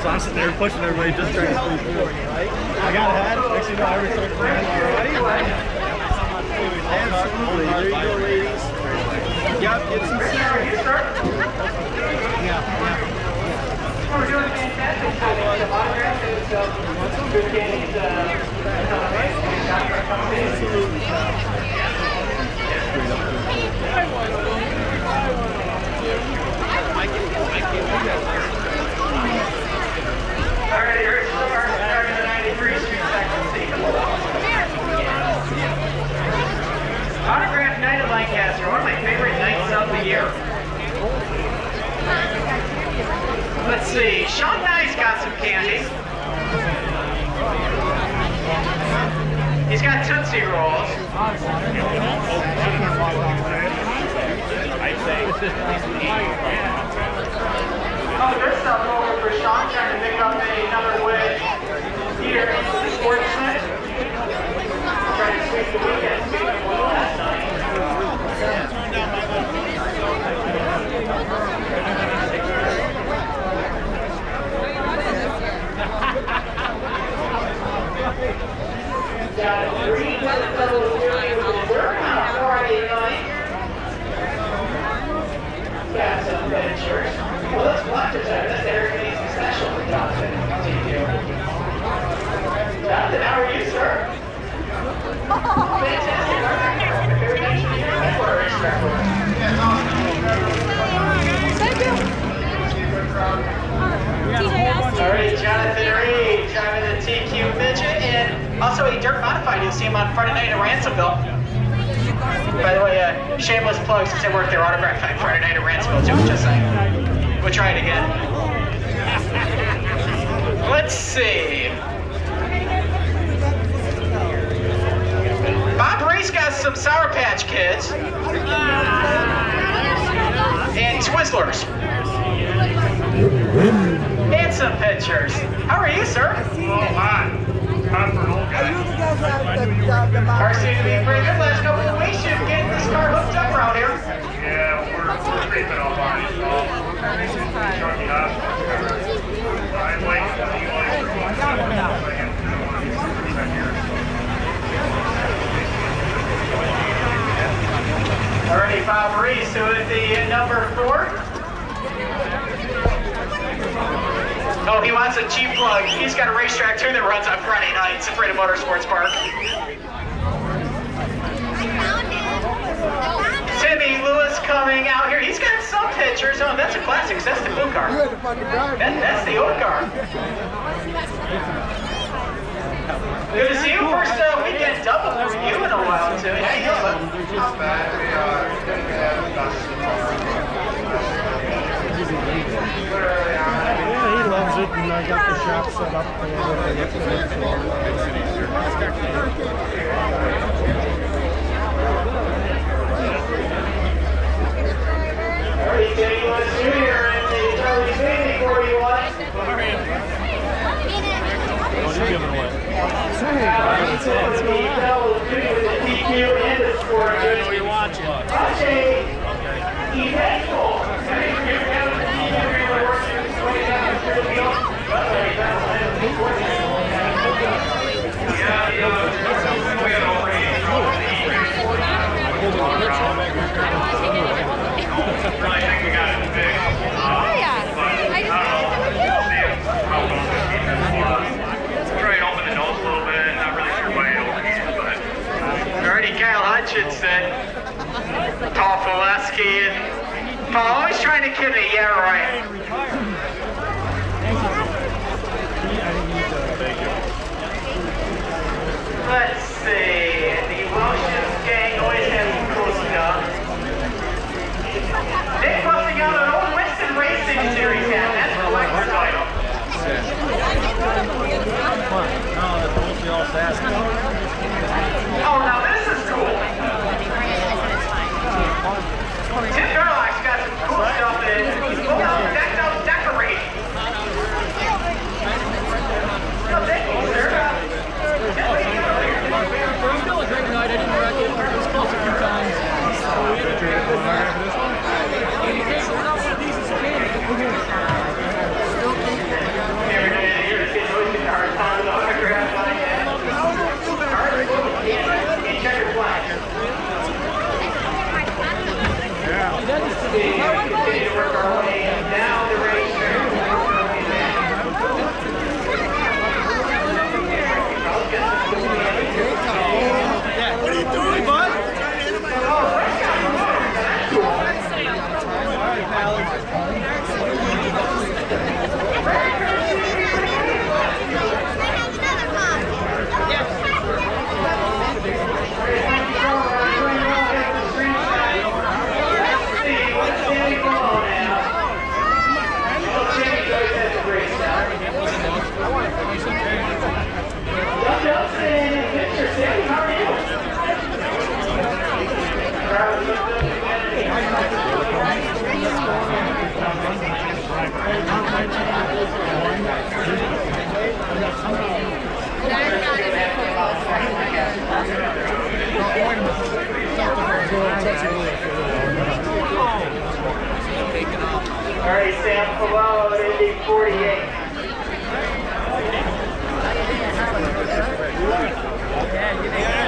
So I'm sitting there pushing everybody, just trying to squeeze through. I got ahead. Next thing you know, I returned for him already. Absolutely. There you go, ladies. Yep, get some serious. We're doing fantastic. Some autographs and some good games. All right, here's the first starting the 93 Street section. Autograph night at Lancaster, one of my favorite nights of the year. Let's see, Sean Nye's got some candy. He's got Tootsie Rolls. Oh, there's stuff over for Sean trying to pick up another win here in the sports night. Trying to sweep the weekend. Speaking of one last night. Got a green double series with turnout Friday night. Got some pictures. Well, that's collector's item. That's Eric Mason special for Jonathan. Jonathan, how are you, sir? Fantastic. Very nice to hear you for a All right, Jonathan Reed, driving the TQ Midget, and also a dirt modified. You'll see him on Friday night at Ransomville. By the way, shameless plug since I work there, autograph night Friday night at Ransomville too, just saying. We'll try it again. Let's see. Bob Reese got some Sour Patch Kids. And Twizzlers. And some pictures. How are you, sir? Oh, hot. Hot for an old guy. Car seems to be pretty good last couple of weeks. You're getting this car hooked up around here. Yeah, we're creeping up on it. Chucky Hospital. I like Alrighty, Bob Reese, so at the number 4. Oh, he wants a cheap plug. He's got a racetrack too that runs on Friday nights at Freedom Motorsports Park. Timmy Lewis coming out here. He's got some pictures. Oh, that's a classic. That's the blue car. That's the old car. Good to see you. First weekend double for you in a while, too. How you doing? Not bad. Yeah, he loves it, and I got the shop set up for Alright, Danny Lewis Jr. in the Charlie Baby 41. Kyle Hutchinson, Paul Fileski, and Paul always trying to kid me. Yeah, right. Let's see. The Welsh's gang always has some cool stuff. All right, Sam Palone, Indy 48. Yeah,